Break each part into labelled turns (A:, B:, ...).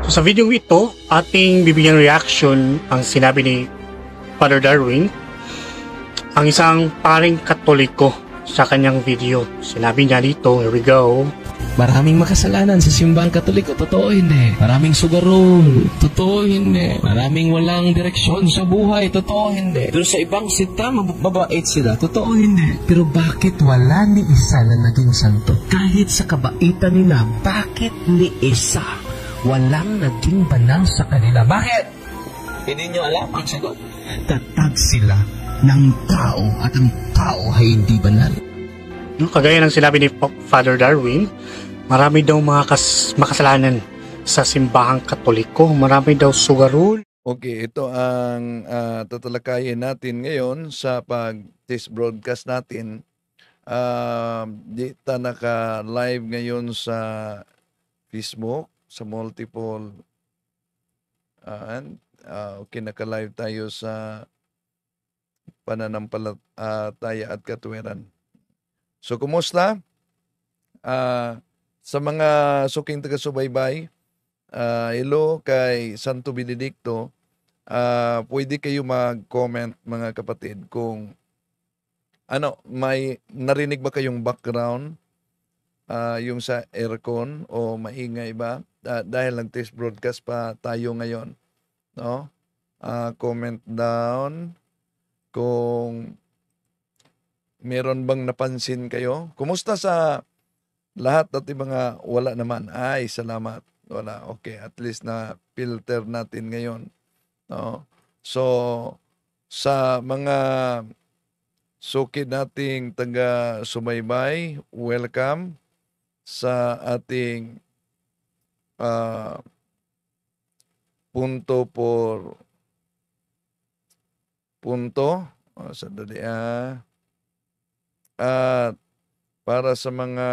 A: So, sa video ito, ating bibigyan reaction ang sinabi ni Father Darwin, ang isang paring Katoliko sa kanyang video. Sinabi niya dito, here we go.
B: Maraming makasalanan sa simbahang Katoliko, totoo hindi. Maraming sugarol, totoo hindi. Maraming walang direksyon sa buhay, totoo hindi. Pero sa ibang sita, mababait sila, totoo hindi. Pero bakit wala ni isa na naging santo? Kahit sa kabaitan nila, bakit ni isa walang naging banal sa kanila? Bakit? Hindi nyo alam ang sagot. Tatag sila ng tao at ang tao ay hindi banal.
A: Kagaya ng sinabi ni Father Darwin, marami daw mga makasalanan sa simbahang Katoliko. Marami daw sugarol.
C: Okay, ito ang tatalakayin natin ngayon sa pag-test broadcast natin. Di ta naka-live ngayon sa Facebook, sa multiple. Okay, naka-live tayo sa pananampalataya at katwiran. So, kumusta? Sa mga suking taga-subaybay, hello kay Santo Benedicto. Pwede kayo mag-comment, mga kapatid, kung may narinig ba kayong background, yung sa aircon o maingay ba? Dahil nag-test broadcast pa tayo ngayon. No? Comment down kung meron bang napansin kayo? Kumusta sa lahat at mga wala naman? Ay, salamat. Wala. Okay, at least na filter natin ngayon. No? So, sa mga sukid nating taga-subaybay, welcome sa ating punto por punto. Sandali at para sa mga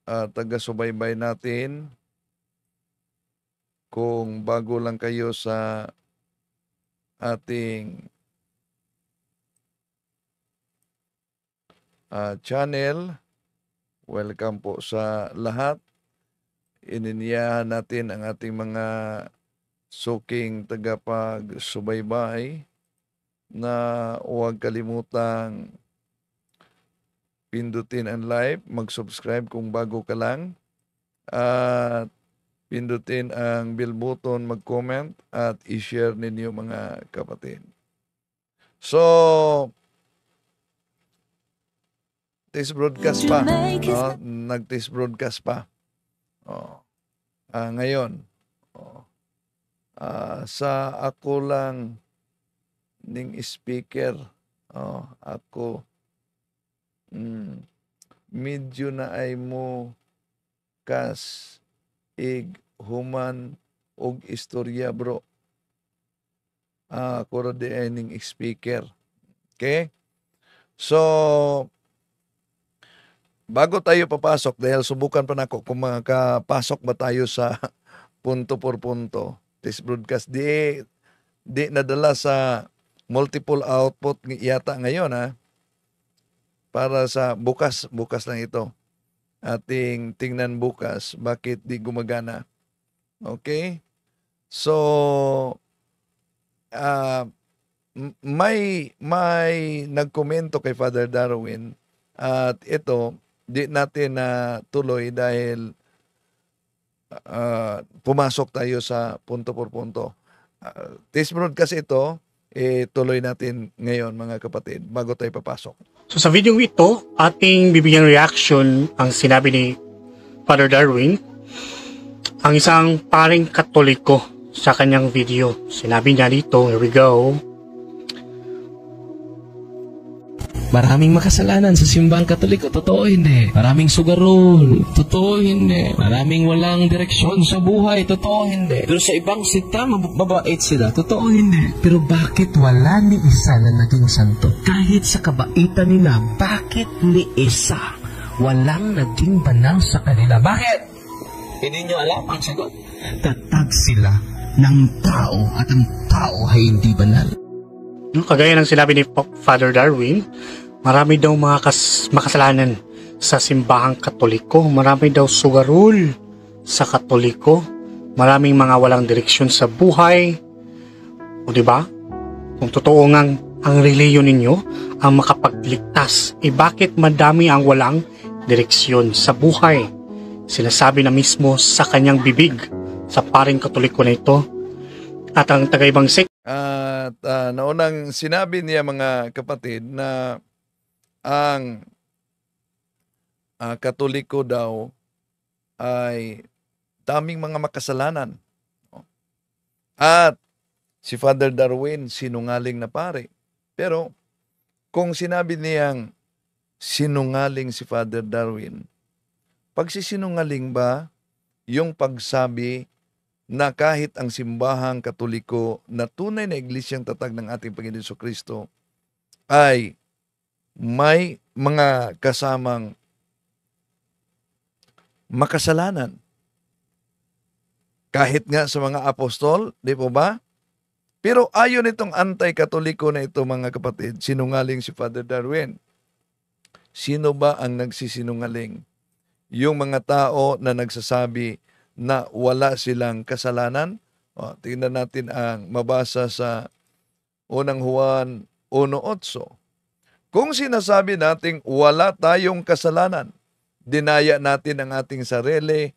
C: taga-subaybay natin, kung bago lang kayo sa ating channel, welcome po sa lahat. Ininyahan natin ang ating mga suking tagapag-subaybay na huwag kalimutang pindutin ang like, mag-subscribe kung bago ka lang, at pindutin ang bell button, mag-comment, at i-share ninyo, mga kapatid. So, test broadcast pa. Nag-test broadcast pa. Ngayon, sa ako lang ning speaker, ako medyo na ay mo kas human og istorya, bro. Ako di ay ning speaker. Okay? So, bago tayo papasok, dahil subukan pa nako kung makapasok ba tayo sa punto por punto test broadcast, di nadala sa multiple output yata ngayon, para sa bukas lang ito. Ating tingnan bukas bakit di gumagana. Okay? So, may nagkomento kay Father Darwin, at ito di natin na tuloy dahil pumasok tayo sa punto por punto. Test broadcast ito, tuloy natin ngayon, mga kapatid, bago tayo papasok.
A: So, sa video ito, ating bibigyan reaction ang sinabi ni Father Darwin, ang isang paring Katoliko sa kanyang video. Sinabi niya dito, here we go.
B: Maraming makasalanan sa simbahang Katoliko, totoo hindi. Maraming sugarol, totoo hindi. Maraming walang direksyon sa buhay, totoo hindi. Pero sa ibang sita, mababait sila, totoo hindi. Pero bakit wala ni isa na naging santo? Kahit sa kabaitan nila, bakit ni isa walang naging banal sa kanila? Bakit? Hindi nyo alam ang sagot. Tatag sila ng tao at ang tao ay hindi banal.
A: Kagaya ng sinabi ni Father Darwin, marami daw mga makasalanan sa simbahang Katoliko. Marami daw sugarol sa Katoliko. Maraming mga walang direksyon sa buhay. O diba? Kung totoo ngang ang reliyon ninyo ang makapagligtas, bakit madami ang walang direksyon sa buhay? Sinasabi na mismo sa kanyang bibig sa paring Katoliko na ito. At ang tagaibang sekta
C: At naunang sinabi niya mga kapatid na ang Katoliko daw ay daming mga makasalanan. At si Father Darwin, sinungaling na pare. Pero kung sinabi niyang sinungaling si Father Darwin, pagsisinungaling ba yung pagsabi na kahit ang simbahang Katoliko na tunay na iglesyang tatag ng ating Panginoon Jesucristo ay may mga kasamang makasalanan? Kahit nga sa mga apostol, di po ba? Pero ayon itong anti-Katoliko na ito mga kapatid, sinungaling si Father Darwin. Sino ba ang nagsisinungaling? Yung mga tao na nagsasabi na wala silang kasalanan? Tingnan natin ang mabasa sa unang Juan 1:8. Kung sinasabi nating wala tayong kasalanan, dinaya natin ang ating sarili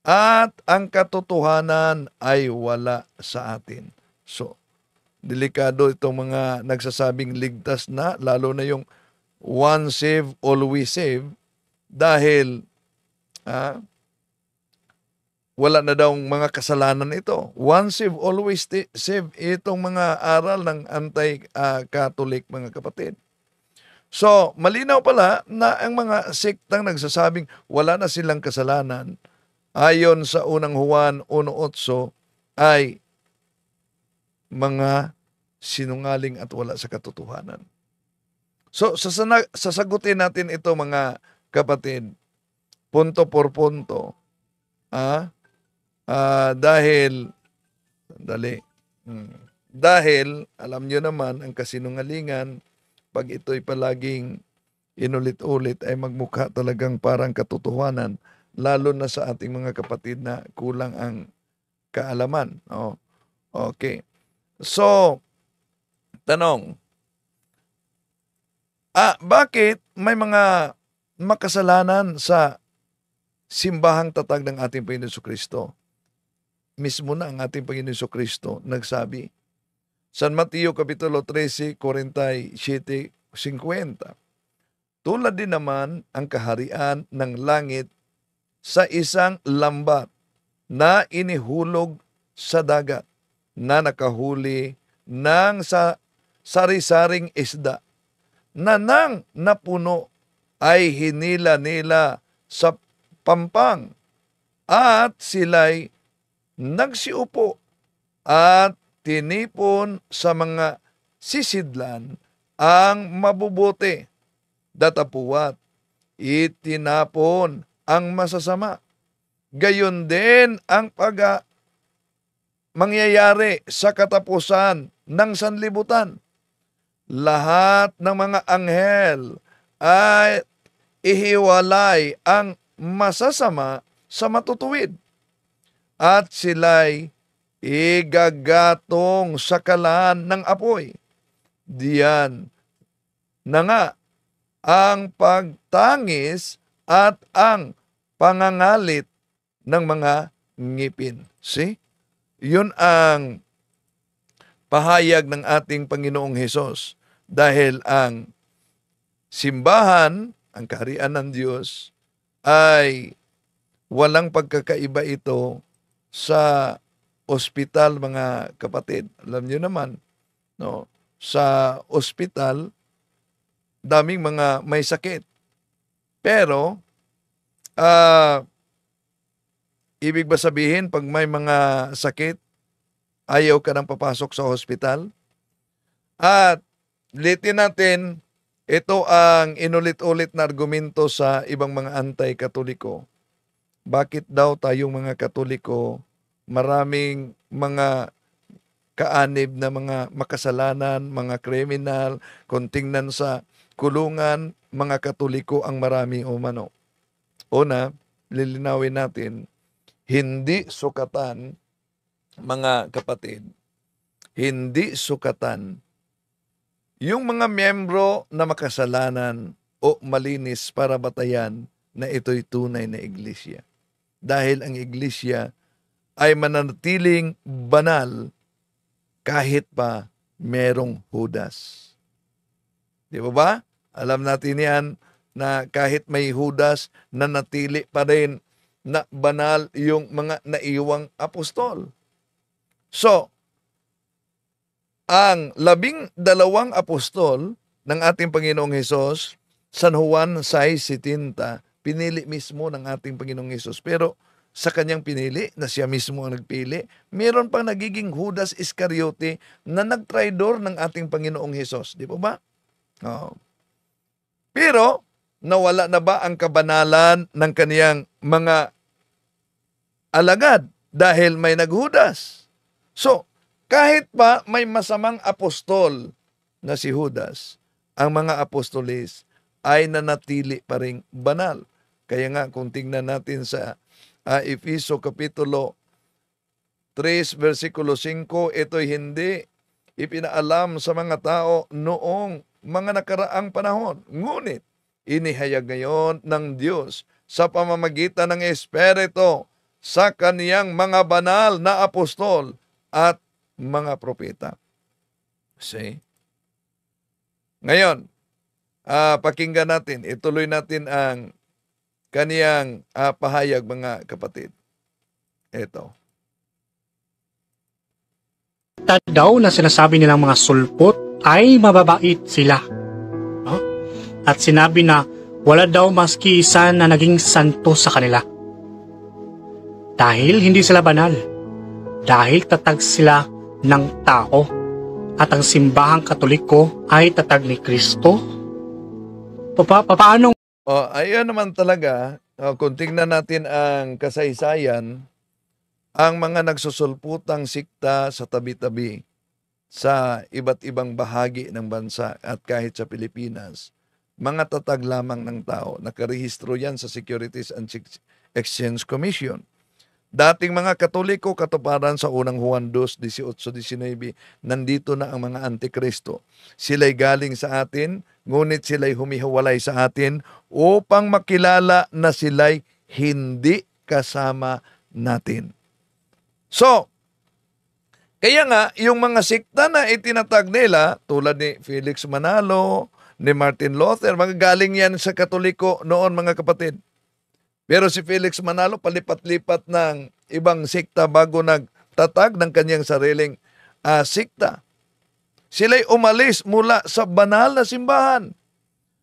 C: at ang katotohanan ay wala sa atin. So, delikado itong mga nagsasabing ligtas na, lalo na yung once saved, always saved, dahil wala na daw mga kasalanan ito. Once saved, always saved, itong mga aral ng anti-Catholic mga kapatid. So, malinaw pala na ang mga sektang nagsasabing wala na silang kasalanan, ayon sa unang Juan 1:8, ay mga sinungaling at wala sa katotohanan. So, sasagutin natin ito mga kapatid, punto por punto. Dahil, alam nyo naman, ang kasinungalingan, pag ito'y palaging inulit-ulit, ay magmukha talagang parang katotohanan, lalo na sa ating mga kapatid na kulang ang kaalaman. Okay. So, tanong, bakit may mga makasalanan sa simbahang tatag ng ating Panginoon Jesucristo? Mismo na ang ating Panginoon Jesucristo nagsabi. San Mateo Kapitulo 13, 47-50. Tulad din naman ang kaharian ng langit sa isang lambat na inihulog sa dagat na nakahuli ng sari-saring isda na nang napuno ay hinila-nila sa pampang at sila'y nagsiupo at tinipon sa mga sisidlan ang mabubuti, datapuwat itinapon ang masasama. Gayon din ang mangyayari sa katapusan ng sanlibutan. Lahat ng mga anghel ay ihiwalay ang masasama sa matutuwid at sila'y igagatong sa kalan ng apoy. Diyan na nga ang pagtangis at ang pangangalit ng mga ngipin. See? Yun ang pahayag ng ating Panginoong Hesus. Dahil ang simbahan, ang kaharian ng Diyos, ay walang pagkakaiba ito sa ospital mga kapatid. Alam niyo naman, no? Sa ospital, daming mga may sakit. Pero, ibig ba sabihin, pag may mga sakit, ayaw ka nang papasok sa hospital? At litin natin, ito ang inulit-ulit na argumento sa ibang mga anti-Katoliko. Bakit daw tayong mga Katoliko, maraming mga kaanib na mga makasalanan, mga kriminal, kung tingnan sa kulungan, mga Katoliko ang marami umano. Una, lilinawin natin, Hindi sukatan, mga kapatid, hindi sukatan yung mga miyembro na makasalanan o malinis para batayan na ito'y tunay na iglesia. Dahil ang iglesia ay mananatiling banal kahit pa merong Judas. Di ba? Alam natin yan na kahit may Judas, nanatili pa rin na banal yung mga naiwang apostol. So, ang 12 apostol ng ating Panginoong Hesus, San Juan 6:70, pinili mismo ng ating Panginoong Hesus. Pero sa kanyang pinili, na siya mismo ang nagpili, meron pang nagiging Judas Iscariote na nagtraidor ng ating Panginoong Hesus. Di ba? Oo. Pero, nawala na ba ang kabanalan ng kaniyang mga alagad dahil may naghudas? So, kahit pa may masamang apostol na si Judas, ang mga apostoles ay nanatili pa ring banal. Kaya nga kung tingnan natin sa Efeso Kapitulo 3, versikulo 5, ito'y hindi ipinaalam sa mga tao noong mga nakaraang panahon. Ngunit, inihayag ngayon ng Diyos sa pamamagitan ng Espiritu sa kaniyang mga banal na apostol at mga propeta. See? Ngayon, pakinggan natin, ituloy natin ang kaniyang pahayag, mga kapatid. Ito.
A: Daw na sinasabi nilang mga sulpot ay mababait sila. No? At sinabi na wala daw maski isa na naging santo sa kanila. Dahil hindi sila banal. Dahil tatag sila ng tao at ang simbahang Katoliko ay tatag ni Kristo? Paano?
C: Ayun naman talaga, kung tingnan natin ang kasaysayan, ang mga nagsusulputang sikta sa tabi-tabi sa iba't ibang bahagi ng bansa at kahit sa Pilipinas, mga tatag lamang ng tao. Nakarehistro yan sa Securities and Exchange Commission. Dating mga Katoliko, katuparan sa unang Juan 2:18-19, nandito na ang mga Antikristo. Sila'y galing sa atin, ngunit sila'y humihiwalay sa atin upang makilala na sila'y hindi kasama natin. So, kaya nga, yung mga sikta na itinatag nila, tulad ni Felix Manalo, ni Martin Luther, mga galing yan sa Katoliko noon, mga kapatid. Pero si Felix Manalo palipat-lipat ng ibang sikta bago nagtatag ng kanyang sariling sikta. Sila'y umalis mula sa banal na simbahan.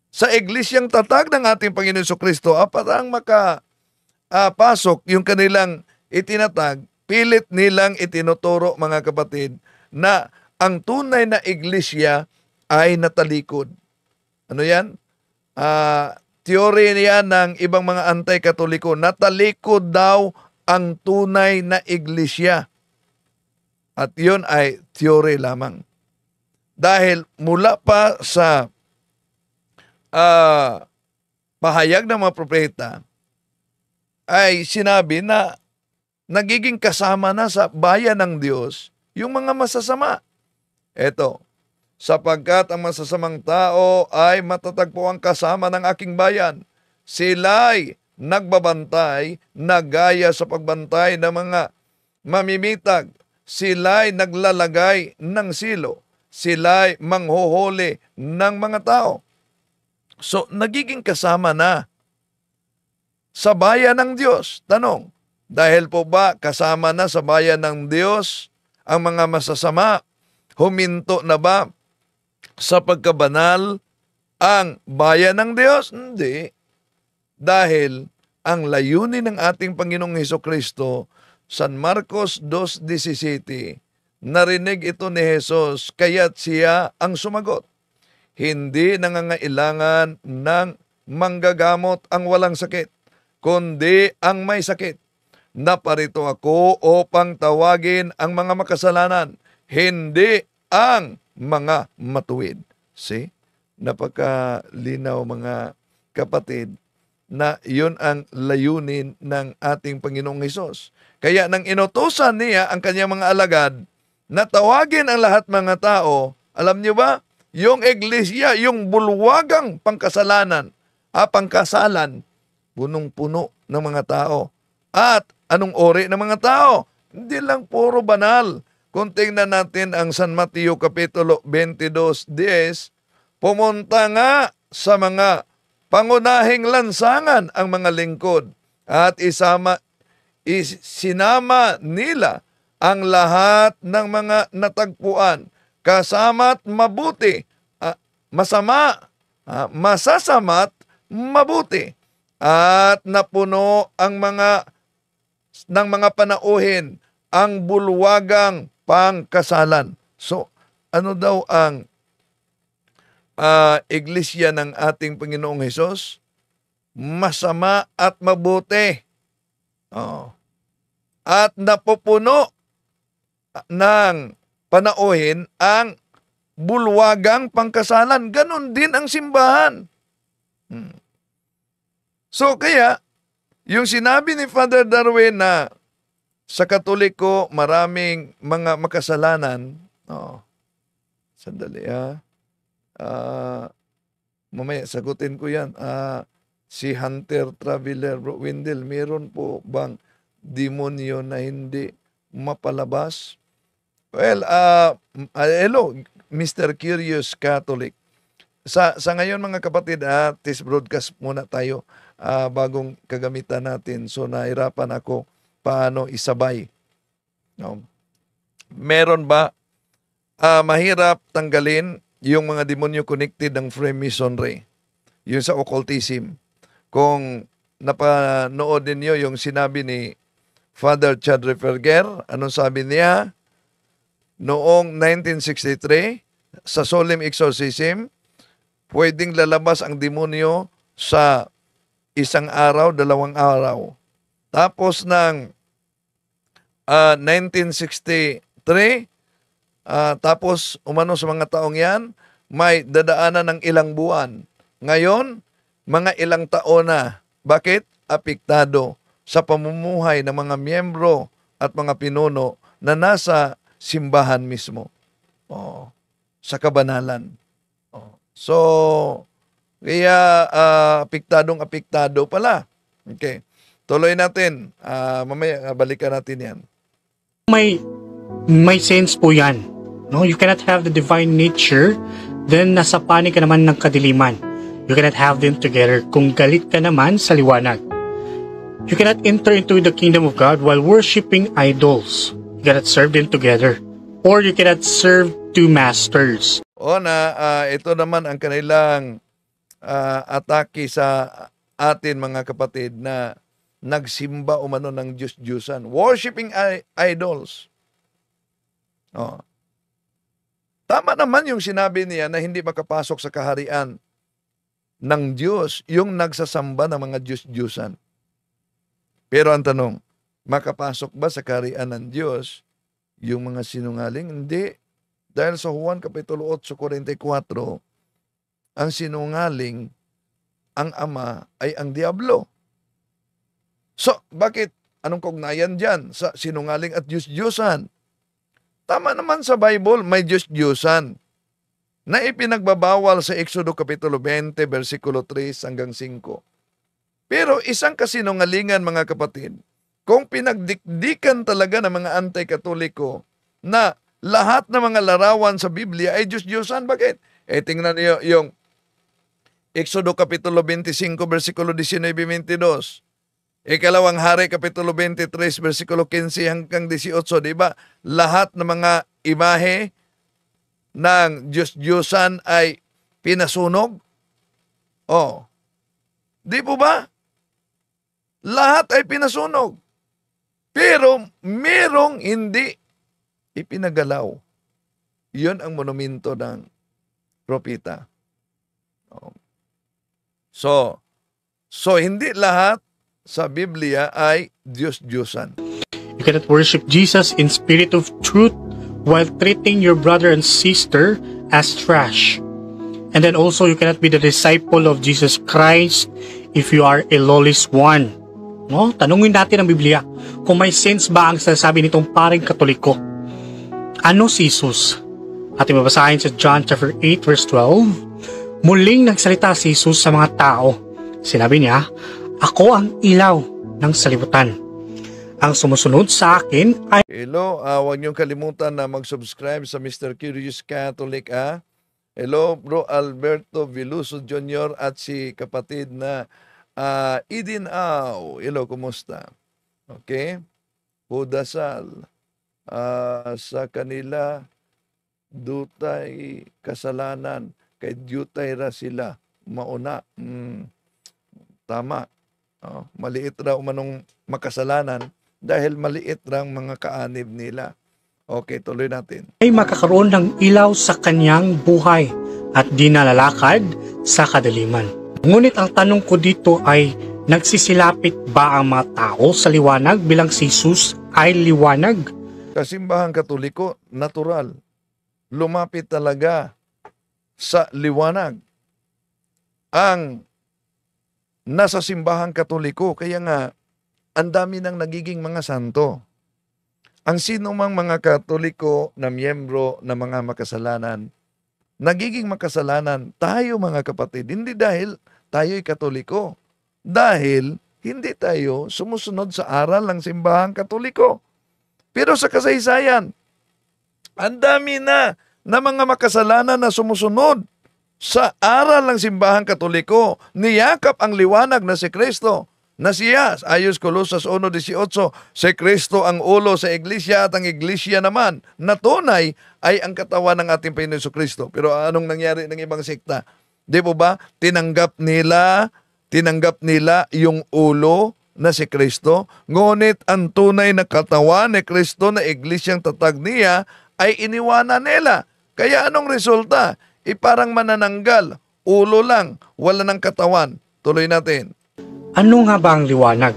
C: Sa iglesyang tatag ng ating Panginoon Jesucristo, parang makapasok yung kanilang itinatag, pilit nilang itinuturo, mga kapatid, na ang tunay na iglesia ay natalikod. Ano yan? Teorya niya ng ibang mga anti-Katoliko, natalikod daw ang tunay na iglesia. At yun ay teorya lamang. Dahil mula pa sa pahayag ng mga propeta, ay sinabi na nagiging kasama na sa bayan ng Diyos yung mga masasama. Eto, sapagkat ang masasamang tao ay matatagpuan kasama ng aking bayan. Sila'y nagbabantay na gaya sa pagbantay ng mga mamimitag. Sila'y naglalagay ng silo. Sila'y manghuhuli ng mga tao. So, nagiging kasama na sa bayan ng Diyos. Tanong, dahil po ba kasama na sa bayan ng Diyos ang mga masasama? Huminto na ba sa pagkabanal ang bayan ng Diyos? Hindi. Dahil ang layunin ng ating Panginoong Hesukristo, San Marcos 2:17, narinig ito ni Jesus, kaya't siya ang sumagot. Hindi nangangailangan ng manggagamot ang walang sakit, kundi ang may sakit. Naparito ako upang tawagin ang mga makasalanan, hindi ang mga matuwid. See? Napakalinaw, mga kapatid, na yun ang layunin ng ating Panginoong Hesus. Kaya nang inutusan niya ang kanyang mga alagad na tawagin ang lahat mga tao, alam niyo ba, yung iglesia, yung bulwagang pangkasalan, punong-puno ng mga tao. At anong ori ng mga tao? Hindi lang puro banal. Kung tingnan natin ang San Mateo Kapitulo 22:10, pumunta nga sa mga pangunahing lansangan ang mga lingkod at sinama nila ang lahat ng mga natagpuan, kasama't mabuti, masasama't mabuti, at napuno ang ng mga panauhin ang bulwagang pangkasalan. So, ano daw ang iglesia ng ating Panginoong Hesus? Masama at mabuti. At napupuno ng panauhin ang bulwagang pangkasalan. Ganon din ang simbahan. So, kaya, yung sinabi ni Father Darwin na sa Katoliko, maraming mga makasalanan. Sandali mamaya sagutin ko yan. Si Hunter Traveler, Bro Wendell, meron po bang demonyo na hindi mapalabas? Well, hello, Mr. Curious Catholic. Sa ngayon mga kapatid, test broadcast muna tayo bagong kagamitan natin. So, nahirapan ako paano isabay. Meron ba mahirap tanggalin yung mga demonyo connected ng Freemasonry, yung sa occultism? Kung napanood ninyo yung sinabi ni Father Chad Rieferger, anong sabi niya? Noong 1963, sa solemn exorcism, pwedeng lalabas ang demonyo sa isang araw, 2 araw. Tapos ng 1963, tapos umano sa mga taong yan, may dadaanan ng ilang buwan. Ngayon, mga ilang taon na. Bakit? Apektado sa pamumuhay ng mga miyembro at mga pinuno na nasa simbahan mismo. Sa kabanalan. So, kaya apektado pala. Okay. Tuloy natin. Mamaya balikan natin yan.
A: May sense po yan. No? You cannot have the divine nature, then nasa panig ka naman ng kadiliman. You cannot have them together kung galit ka naman sa liwanag. You cannot enter into the kingdom of God while worshiping idols. You cannot serve them together. Or you cannot serve two masters. Ito naman ang kanilang atake sa atin mga kapatid na nagsimba umano ng Diyos-Diyusan. Worshipping idols. Tama naman yung sinabi niya na hindi makapasok sa kaharian ng Diyos yung nagsasamba ng mga Diyos-Diyusan. Pero ang tanong, makapasok ba sa kaharian ng Diyos yung mga sinungaling? Hindi. Dahil sa Juan Kapitulo 8:44, ang sinungaling, ang ama ay ang diablo. So, bakit? Anong kaugnayan dyan sa sinungaling at Diyos-Diyusan? Tama naman sa Bible, may Diyos-Diyusan na ipinagbabawal sa Exodo Kapitulo 20, versikulo 3 hanggang 5. Pero isang kasinungalingan mga kapatid, kung pinagdikdikan talaga ng mga anti-katoliko na lahat ng mga larawan sa Biblia ay Diyos-Diyusan, bakit? Tingnan niyo yung Exodo Kapitulo 25, versikulo 19-22. Ikalawang Hari, Kapitulo 23, versikulo 15 hanggang 18, di ba? Lahat ng mga imahe ng Diyos-Diyusan ay pinasunog? Di po ba? Lahat ay pinasunog. Pero merong hindi ipinagalaw. Yun ang monumento ng propeta. So hindi lahat sa Biblia ay Diyos-Diyusan. You cannot worship Jesus in spirit of truth while treating your brother and sister as trash. And then also, you cannot be the disciple of Jesus Christ if you are a lawless one. No? Tanungin natin ang Biblia kung may sense ba ang sinasabi nitong paring Katoliko. Ano si Jesus? Ating babasahin sa John chapter 8 verse 12. Muling nagsalita si Jesus sa mga tao. Sinabi niya, "Ako ang ilaw ng salibutan. Ang sumusunod sa akin ay..."
C: Hello, huwag niyong kalimutan na mag-subscribe sa Mr. Curious Catholic. Hello, Bro Alberto Veloso Jr. at si kapatid na Eden Au. Hello, kumusta? Okay? Hudasal. Sa kanila, dutay kasalanan. Kay dutay ra sila. Mauna. Tama. Maliit raw manong makasalanan dahil maliit rang mga kaanib nila. Okay, tuloy natin.
A: Ay makakaroon ng ilaw sa kanyang buhay at di nalalakad sa kadaliman. Ngunit ang tanong ko dito ay, nagsisilapit ba ang mga tao sa liwanag bilang si Jesus ay liwanag?
C: Kasimbahang Katoliko, natural. Lumapit talaga sa liwanag ang nasa simbahang Katoliko. Kaya nga, ang dami ng nagiging mga santo. Ang sinumang mga Katoliko na miyembro ng mga makasalanan, nagiging makasalanan tayo mga kapatid, hindi dahil tayo'y Katoliko, dahil hindi tayo sumusunod sa aral ng simbahang Katoliko. Pero sa kasaysayan, ang dami na mga makasalanan na sumusunod sa aral ng simbahang Katoliko, niyakap ang liwanag na si Kristo, na siya, ayos Colosas 1:18, si Kristo ang ulo sa iglesia at ang iglesia naman na tunay ay ang katawan ng ating Panginoon Jesucristo. Pero anong nangyari ng ibang sekta? Di po ba? Tinanggap nila yung ulo na si Kristo, ngunit ang tunay na katawan ni Kristo na iglesyang tatag niya ay iniwanan nila. Kaya anong resulta? Parang manananggal, ulo lang, wala ng katawan. Tuloy natin.
A: Ano nga ba ang liwanag?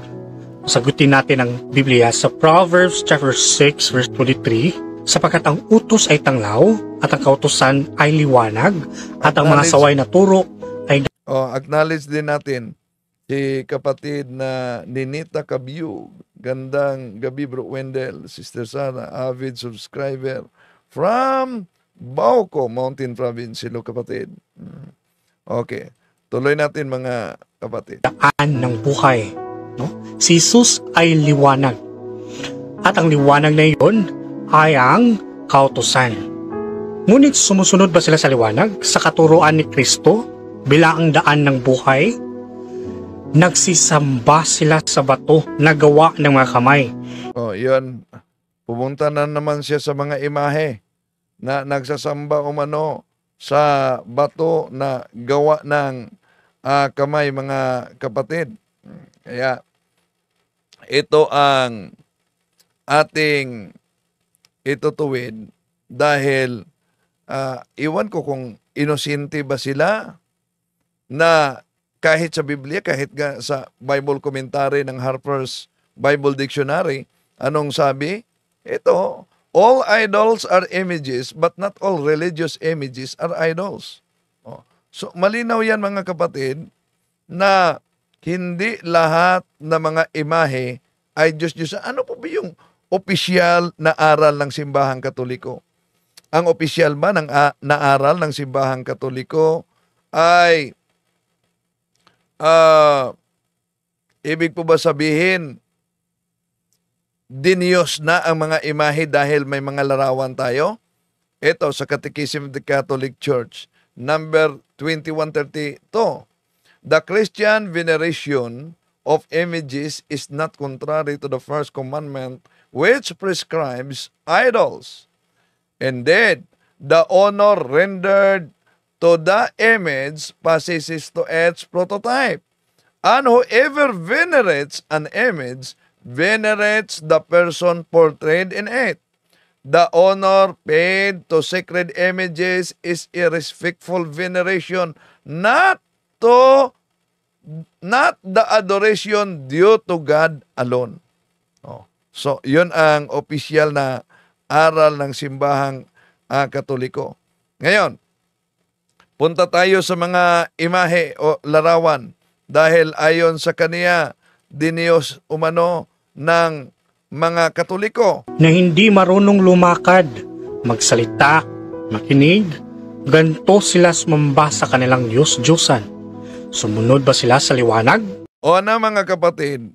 A: Sagutin natin ang Biblia sa Proverbs chapter 6 verse 23, sapagkat ang utos ay tanglaw at ang kautusan ay liwanag at ang mga saway na turo ay...
C: Acknowledge din natin si kapatid na Ninita Cabiug. Gandang gabi, Bro Wendell, Sister Sara, avid subscriber from Bauco, Mountain Province. Hello, kapatid. Okay. Tuloy natin mga kapatid.
A: Daan ng buhay. No? Si Jesus ay liwanag. At ang liwanag na iyon ay ang kautusan. Ngunit sumusunod ba sila sa liwanag, sa katuruan ni Kristo bilang ang daan ng buhay? Nagsisamba sila sa bato na gawa ng mga kamay.
C: Yun. Pumunta na naman siya sa mga imahe na nagsasamba umano sa bato na gawa ng kamay, mga kapatid. Kaya ito ang ating itutuwid dahil iwan ko kung inosente ba sila na kahit sa Biblia, kahit sa Bible commentary ng Harper's Bible Dictionary, anong sabi? Ito, all idols are images, but not all religious images are idols. So, malinaw yan mga kapatid, na hindi lahat na mga imahe ay Diyos-Diyos. Ano po ba yung opisyal na aral ng simbahang Katoliko? Ang opisyal ba na aral ng simbahang Katoliko ay ibig po ba sabihin diniyos na ang mga imahe dahil may mga larawan tayo? Ito sa Catechism of the Catholic Church, number 2132. The Christian veneration of images is not contrary to the first commandment, which prescribes idols. Indeed, the honor rendered to the image passes to its prototype. And whoever venerates an image venerates the person portrayed in it. The honor paid to sacred images is a respectful veneration, not the adoration due to God alone. So, yun ang opisyal na aral ng simbahang Katoliko. Ngayon, punta tayo sa mga imahe o larawan dahil ayon sa kaniya, diniyos umano ng mga Katoliko.
A: Na hindi marunong lumakad, magsalita, makinig, ganito sila sumamba sa kanilang Diyos-Diyosan. Sumunod ba sila sa liwanag?
C: O na mga kapatid,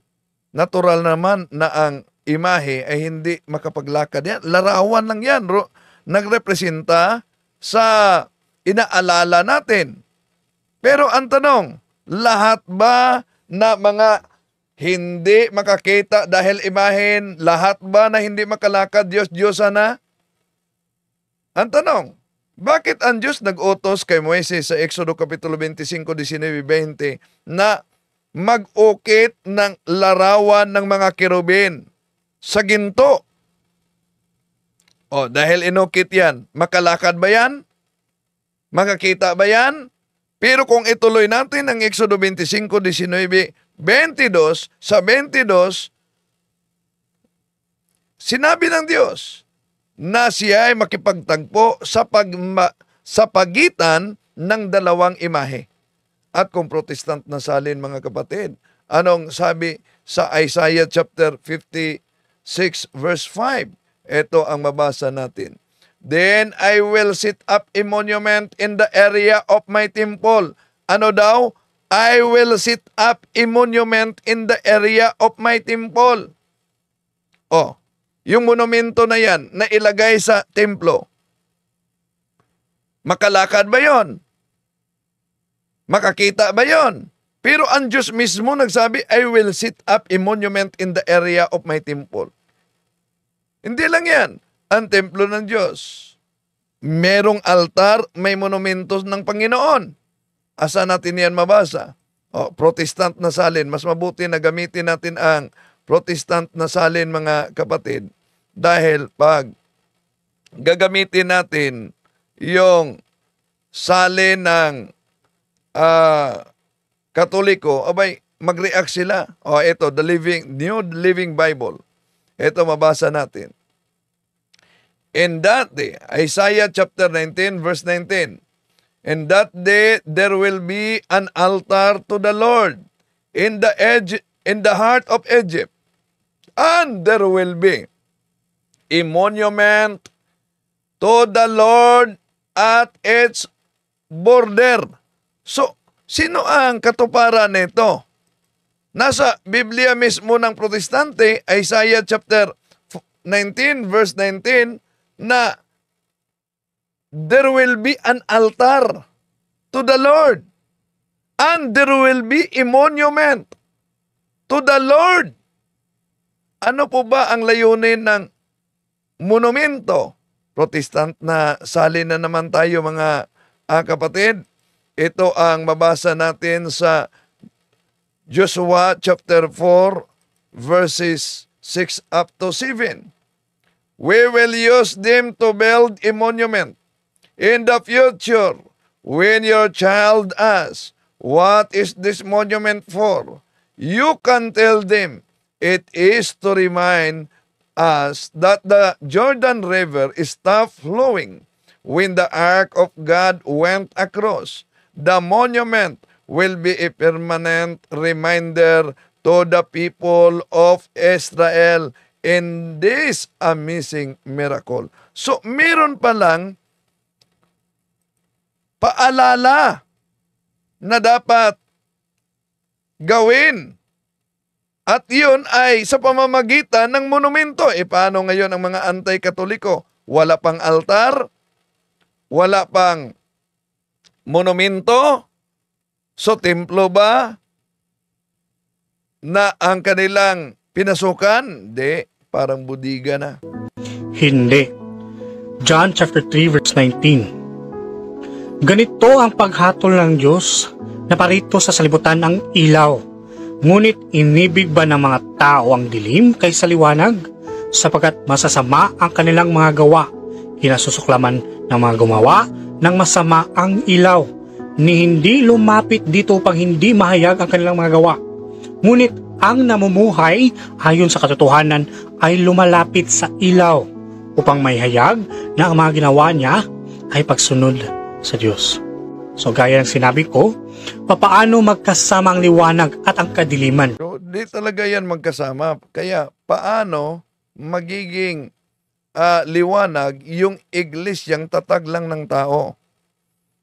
C: natural naman na ang imahe ay hindi makapaglakad yan. Larawan lang yan. Nagrepresenta sa inaalala natin. Pero ang tanong, lahat ba na mga hindi makakita dahil imahen, lahat ba na hindi makalakad Diyos-Diyosan na? Ang tanong, bakit ang Diyos nag-utos kay Moises sa Exodo Kapitulo 25, 19, 20 na mag-ukit ng larawan ng mga kerubin sa ginto? O, dahil inukit yan, makalakad ba yan? Makakita ba yan? Pero kung ituloy natin ang Exodo 25, 19, 22, sa 22, sinabi ng Diyos na siya ay makipagtagpo sa pagitan ng dalawang imahe. At kung Protestant na salin mga kapatid, anong sabi sa Isaiah chapter 56 verse 5? Ito ang mabasa natin. Then I will set up a monument in the area of my temple. Ano daw? I will set up a monument in the area of my temple. Oh, yung monumento na yan na ilagay sa templo. Makalakad ba yon? Makakita ba yon? Pero ang Diyos mismo nagsabi, I will set up a monument in the area of my temple. Hindi lang yan. Ang templo ng Diyos. Merong altar, may monumentos ng Panginoon. Asa natin yan mabasa? O, Protestant na salin. Mas mabuti na gamitin natin ang Protestant na salin mga kapatid. Dahil pag gagamitin natin yung salin ng Katoliko, abay, mag-react sila. O, ito, New Living Bible. Ito, mabasa natin. In that day, Isaiah chapter 19, verse 19, in that day, there will be an altar to the Lord in the heart of Egypt, and there will be a monument to the Lord at its border. So, sino ang katuparan nito? Nasa Biblia mismo ng Protestante, Isaiah chapter 19, verse 19, na there will be an altar to the Lord and there will be a monument to the Lord. Ano po ba ang layunin ng monumento? Protestant na salin na naman tayo mga kapatid. Ito ang mabasa natin sa Joshua chapter 4 verses 6 up to 7. We will use them to build a monument. In the future, when your child asks, what is this monument for? You can tell them, it is to remind us that the Jordan River stopped flowing when the Ark of God went across. The monument will be a permanent reminder to the people of Israel in this amazing miracle. So, meron pa lang paalala na dapat gawin. At yun ay sa pamamagitan ng monumento. E paano ngayon ang mga anti-katoliko? Wala pang altar, wala pang monumento. So, templo ba na ang kanilang pinasukan? Hindi, parang budiga na.
A: Hindi. John chapter 3 verse 19. Ganito ang paghatol ng Diyos na parito sa salibutan ng ilaw. Ngunit inibig ba ng mga tao ang dilim kaysa liwanag? Sapagkat masasama ang kanilang mga gawa. Kinasusuklaman ng mga gumawa ng masama ang ilaw. Ni hindi lumapit dito pag hindi mahayag ang kanilang mga gawa. Ngunit ang namumuhay ayon sa katotohanan ay lumalapit sa ilaw upang may hayag na ang mga ginawa niya ay pagsunod sa Diyos. So gaya ng sinabi ko, papaano magkasama ang liwanag at ang kadiliman?
C: So, di talaga yan magkasama. Kaya paano magiging liwanag yung iglesyang tatag lang ng tao?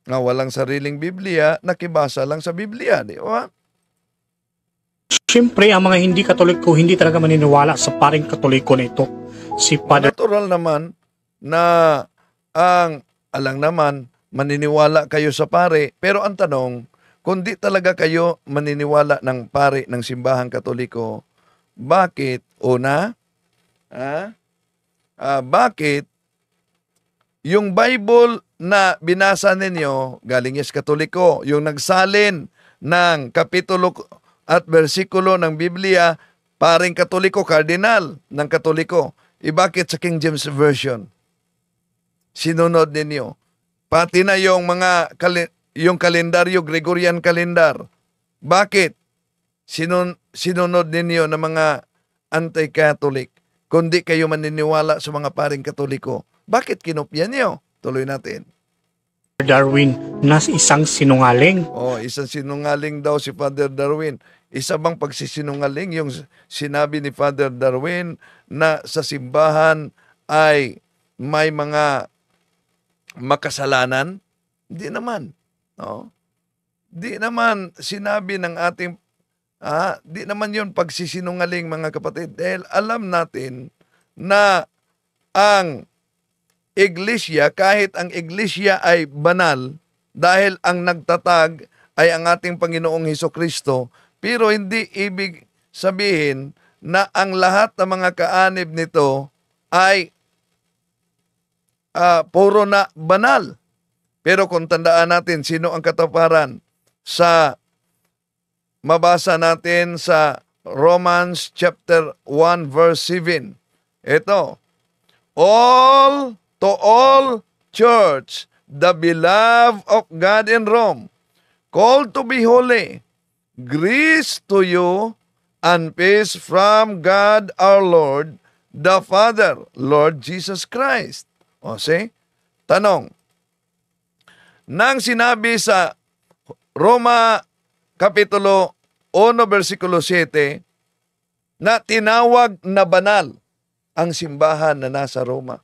C: Na walang sariling Biblia, nakibasa lang sa Biblia, di ba?
A: Siyempre, ang mga hindi Katoliko hindi talaga maniniwala sa paring Katoliko na ito. Si Father
C: Natural naman na alang naman, maniniwala kayo sa pare. Pero ang tanong, kung di talaga kayo maniniwala ng pare ng simbahang Katoliko, bakit, bakit yung Bible na binasa ninyo, galing sa Katoliko, yung nagsalin ng kapitulo at bersikulo ng Biblia, paring Katoliko, kardinal ng Katoliko, bakit sa King James Version? Sinunod ninyo. Pati na yung yung kalendaryo, Gregorian calendar. Bakit sinunod ninyo ng mga anti-Catholic? Kundi kayo maniniwala sa mga paring Katoliko. Bakit kinopya niyo? Tuloy natin.
A: Darwin na isang sinungaling.
C: Isang sinungaling daw si Father Darwin. Isa bang pagsisinungaling yung sinabi ni Father Darwin na sa simbahan ay may mga makasalanan? Di naman. No? Di naman sinabi ng ating di naman yun pagsisinungaling, mga kapatid. Dahil alam natin na ang iglesia, kahit ang iglesia ay banal, dahil ang nagtatag ay ang ating Panginoong Hesukristo, pero hindi ibig sabihin na ang lahat ng mga kaanib nito ay puro na banal. Pero kung tandaan natin sino ang katuparan sa mabasa natin sa Romans chapter 1 verse 7. Ito, to all church, the beloved of God in Rome, called to be holy, grace to you and peace from God our Lord, the Father, Lord Jesus Christ. See? Tanong, nang sinabi sa Roma Kapitulo 1, versikulo 7, na tinawag na banal ang simbahan na nasa Roma.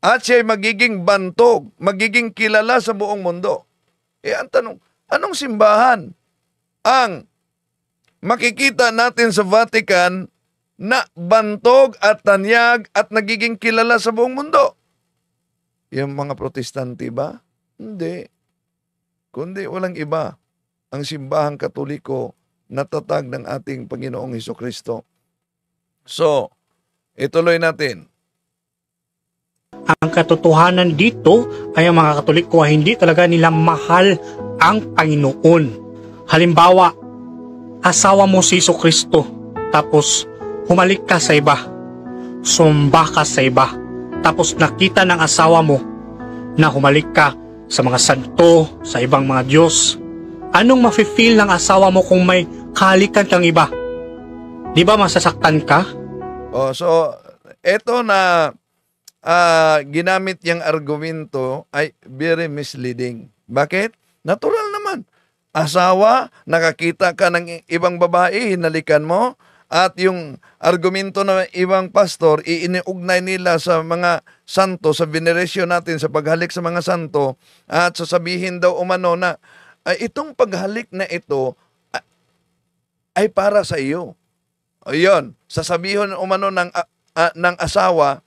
C: At siya'y magiging bantog, magiging kilala sa buong mundo. Ang tanong, anong simbahan ang makikita natin sa Vatican na bantog at tanyag at nagiging kilala sa buong mundo? Yung mga protestante ba? Hindi. Kundi walang iba. Ang simbahang Katoliko na tatag ng ating Panginoong Hesukristo. So, ituloy natin.
A: Ang katotohanan dito ay ang mga Katoliko ay hindi talaga nila mahal ang Panginoon. Halimbawa, asawa mo si Hesukristo, tapos humalik ka sa iba, sumba ka sa iba, tapos nakita ng asawa mo na humalik ka sa mga santo, sa ibang mga Diyos. Anong mafe-feel ng asawa mo kung may kahalikan kang iba? Di ba masasaktan ka?
C: So, eto na ginamit yung argumento ay very misleading. Bakit? Natural naman. Asawa, nakakita ka ng ibang babae, hinalikan mo, at yung argumento ng ibang pastor, iiniugnay nila sa mga santo, sa veneration natin, sa paghalik sa mga santo, at sasabihin daw umano na, itong paghalik na ito ay para sa iyo. Ayun, sasabihin umano ng asawa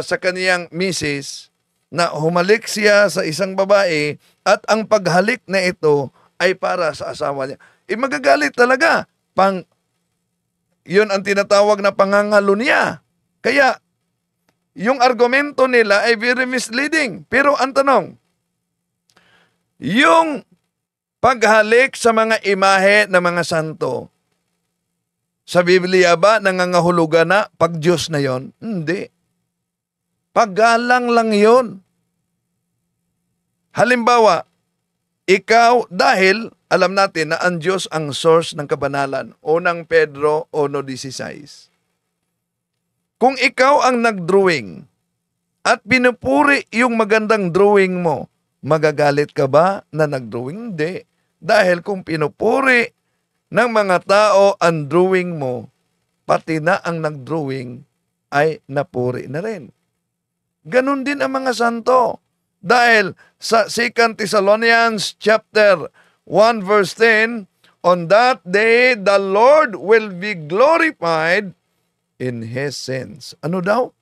C: sa kaniyang misis na humalik siya sa isang babae at ang paghalik na ito ay para sa asawa niya. Magagalit talaga. Yun ang tinatawag na pangangalo niya. Kaya, yung argumento nila ay very misleading. Pero ang tanong, yung paghalik sa mga imahe ng mga santo, sa Biblia ba nangangahulugan na pag-Diyos na yon? Hindi. Paggalang lang yon. Halimbawa, ikaw, dahil alam natin na ang Diyos ang source ng kabanalan. Unang Pedro 1:16. Kung ikaw ang nag-drawing at pinupuri yung magandang drawing mo, Magagalit ka ba na nag-drawing? Hindi. Dahil kung pinupuri ng mga tao ang drawing mo, pati na ang nag-drawing ay napuri na rin. Ganon din ang mga santo. Dahil sa 2 Thessalonians chapter 1 verse 10, on that day the Lord will be glorified in His saints. Ano daw?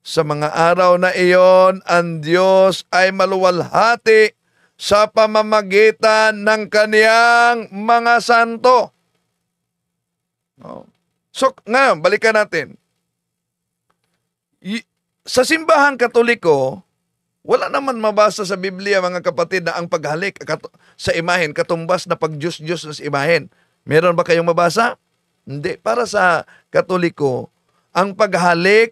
C: Sa mga araw na iyon, ang Diyos ay maluwalhati sa pamamagitan ng kaniyang mga santo. So, ngayon, balikan natin. Sa simbahang Katoliko, wala naman mabasa sa Biblia, mga kapatid, na ang paghalik sa imahen, katumbas na pag-Diyos-Diyos sa imahen. Meron ba kayong mabasa? Hindi. Para sa Katoliko, ang paghalik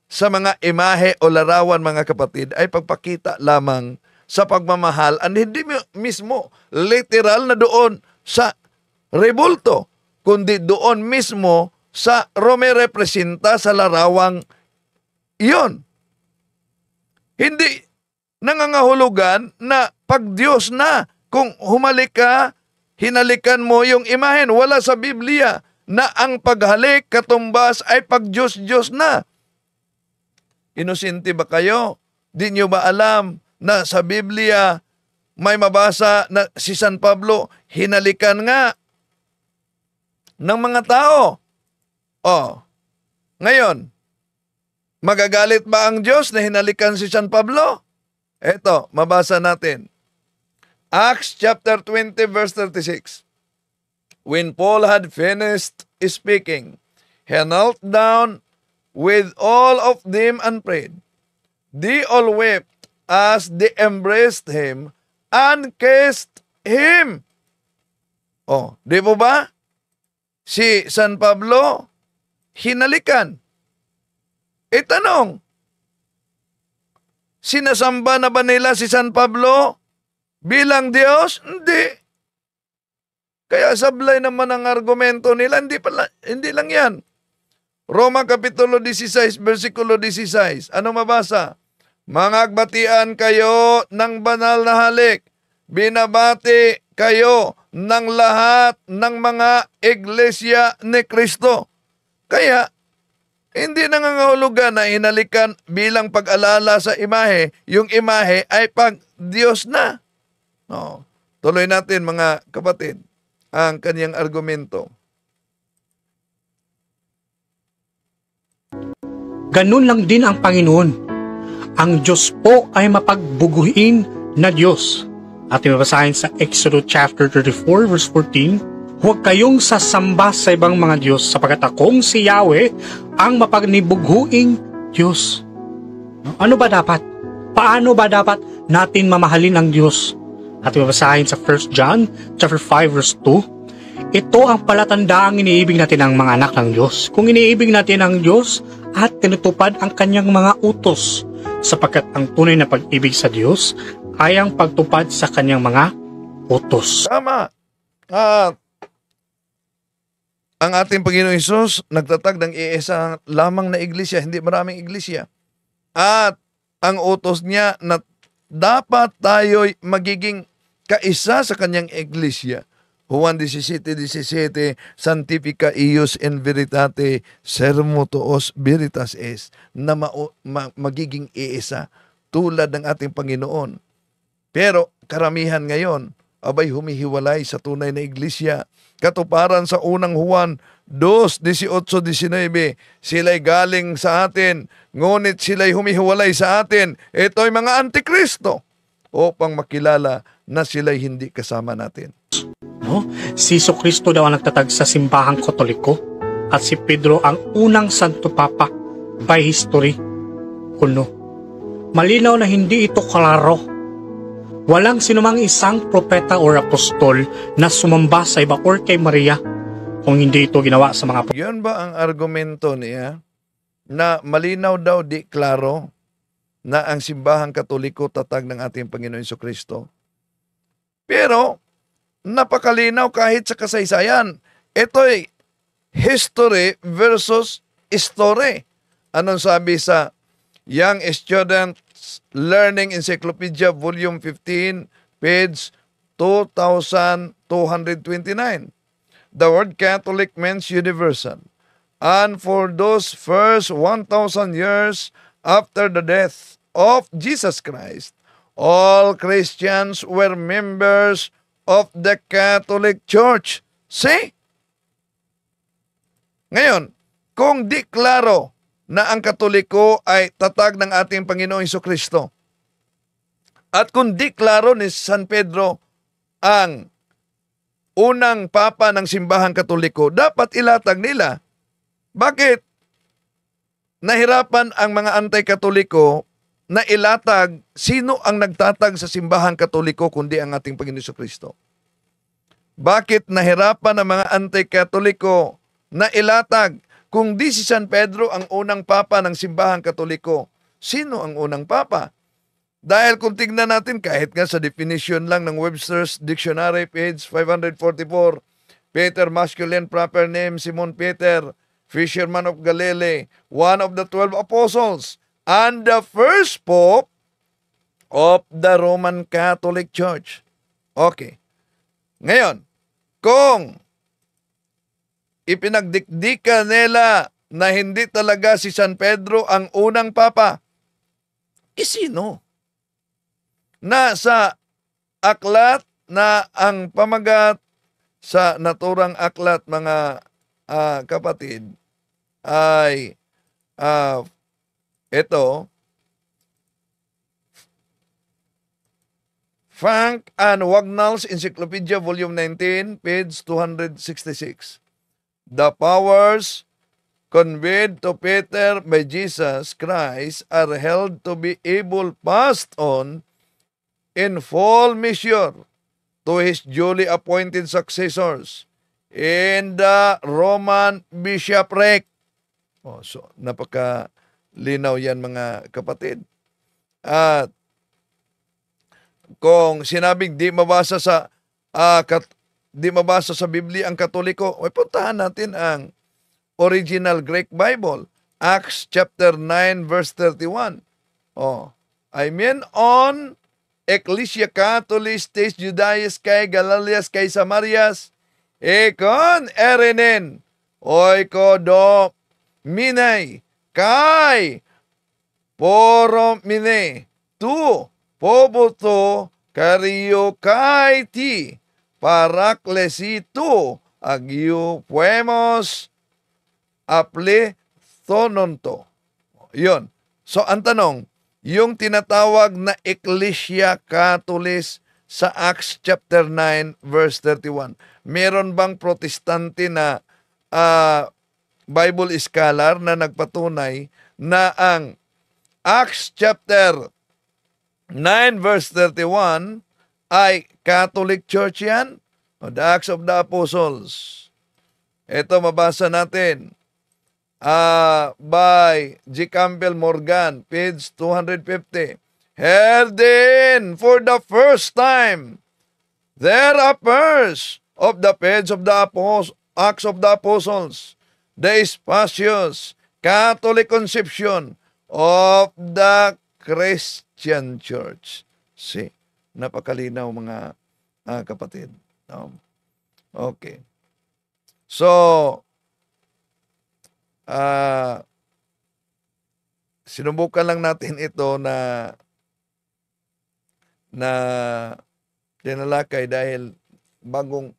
C: sa mga imahe o larawan, mga kapatid, ay pagpakita lamang sa pagmamahal, and hindi mismo literal na doon sa rebulto, kundi doon mismo sa representa sa larawang iyon. Hindi nangangahulugan na pag Diyos na, kung humalik ka, hinalikan mo yung imahen. Wala sa Biblia na ang paghalik katumbas ay pag Diyos na. Inosente ba kayo? Di nyo ba alam na sa Biblia may mabasa na si San Pablo hinalikan nga ng mga tao? Ngayon, magagalit ba ang Diyos na hinalikan si San Pablo? Eto, mabasa natin. Acts chapter 20 verse 36. When Paul had finished speaking, he knelt down with all of them and prayed. They all wept as they embraced him and kissed him. Di po ba? Si San Pablo, hinalikan. Itanong, sinasamba na ba nila si San Pablo bilang Diyos? Hindi. Kaya sablay naman ang argumento nila, hindi lang yan. Roma Kapitulo 16, versikulo 16. Ano mabasa? Mangagbatian kayo ng banal na halik. Binabati kayo ng lahat ng mga iglesia ni Kristo. Kaya, hindi nangangahulugan na hinalikan bilang pag-alala sa imahe. Yung imahe ay pag Diyos na. Tuloy natin, mga kapatid, ang kanyang argumento.
A: Ganun lang din ang Panginoon. Ang Diyos po ay mapagbuguhin na Diyos. At mabasahin sa Exodus chapter 34 verse 14, huwag kayong sasamba sa ibang mga Diyos, sapagkat akong si Yahweh ang mapagnibuguing Diyos. Ano ba dapat? Paano ba dapat natin mamahalin ang Diyos? At mabasahin sa 1 John chapter 5 verse 2, ito ang palatandaang iniibig natin ang mga anak ng Diyos. Kung iniibig natin ang Diyos at tinutupad ang kanyang mga utos, sapagkat ang tunay na pag-ibig sa Diyos ay ang pagtupad sa kanyang mga utos.
C: Tama. Ang ating Panginoong Hesus nagtatag ng iisa lamang na iglesia, hindi maraming iglesia. At ang utos niya na dapat tayo'y magiging kaisa sa kanyang iglesia. Juan 17:17, Sanctifica ius in veritate, sermo tuos veritas es, na magiging iisa tulad ng ating Panginoon. Pero karamihan ngayon, abay humihiwalay sa tunay na iglesia. Katuparan sa unang Juan 2:18-19, sila'y galing sa atin, ngunit sila'y humihiwalay sa atin. Ito'y mga antikristo, upang makilala na sila'y hindi kasama natin.
A: Si Jesucristo daw ang nagtatag sa simbahang Katoliko, at si Pedro ang unang Santo Papa by history. Kuno, malinaw na hindi ito klaro. Walang sinumang isang propeta o apostol na sumamba sa iba or kay Maria kung hindi ito ginawa sa mga
C: Yun ba ang argumento niya na malinaw daw di klaro na ang simbahang Katoliko tatag ng ating Panginoon Jesucristo? Pero napakalinaw kahit sa kasaysayan. Ito'y history versus story. Anong sabi sa Young Student Learning Encyclopedia, Volume 15, page 2229. The word Catholic means universal. And for those first 1,000 years after the death of Jesus Christ, all Christians were members of the Catholic Church. See? Ngayon, kung di klaro na ang Katoliko ay tatag ng ating Panginoong Jesucristo, at kung di klaro ni San Pedro ang unang papa ng simbahang Katoliko, dapat ilatag nila. Bakit nahirapan ang mga anti-Katoliko na ilatag sino ang nagtatag sa simbahang Katoliko kundi ang ating Panginoon Jesucristo? Bakit nahirapan ang mga anti-Katoliko na ilatag kung di si San Pedro ang unang papa ng simbahang Katoliko? Sino ang unang papa? Dahil kung tignan natin, kahit nga sa definition lang ng Webster's Dictionary, page 544, Peter, masculine proper name, Simon Peter, fisherman of Galilee, one of the 12 apostles, and the first pope of the Roman Catholic Church. Okay. Ngayon, kung ipinagdikdikan nila na hindi talaga si San Pedro ang unang papa, sino? Na sa aklat na ang pamagat sa naturang aklat, mga kapatid, ay ito, Frank and Wagnall's Encyclopedia, Volume 19, page 266. The powers conveyed to Peter by Jesus Christ are held to be able passed on in full measure to his duly appointed successors in the Roman bishopric. So, napaka-linaw yan, mga kapatid. At kung sinabing di mabasa sa Biblia ang Katoliko, ay puntahan natin ang original Greek Bible, Acts chapter 9 verse 31. I mean on Ecclesia Catholis tes Judaeas kay Galileas kay Samarias ekon erenen oiko do minay kay poro mine tu poboto kario kay ti paraklesito agyo puemos aple thononto. Yun. So, ang tanong, yung tinatawag na Ecclesia Catholis sa Acts chapter 9 verse 31, meron bang protestante na Bible scholar na nagpatunay na ang Acts chapter 9 verse 31 ay Catholic Church yan? The Acts of the Apostles. Ito, mabasa natin. By G. Campbell Morgan, page 250. Here then, for the first time, there appears of the page of the Acts of the Apostles, the spacious Catholic conception of the Christian Church. See, napakalinaw, mga kapatid. Okay. So, sinubukan lang natin ito na tinalakay dahil bagong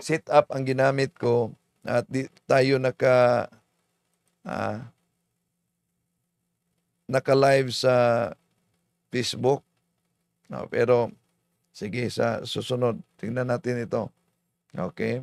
C: setup ang ginamit ko at di tayo naka-live sa Facebook. Pero sige, sa susunod tingnan natin ito. Okay.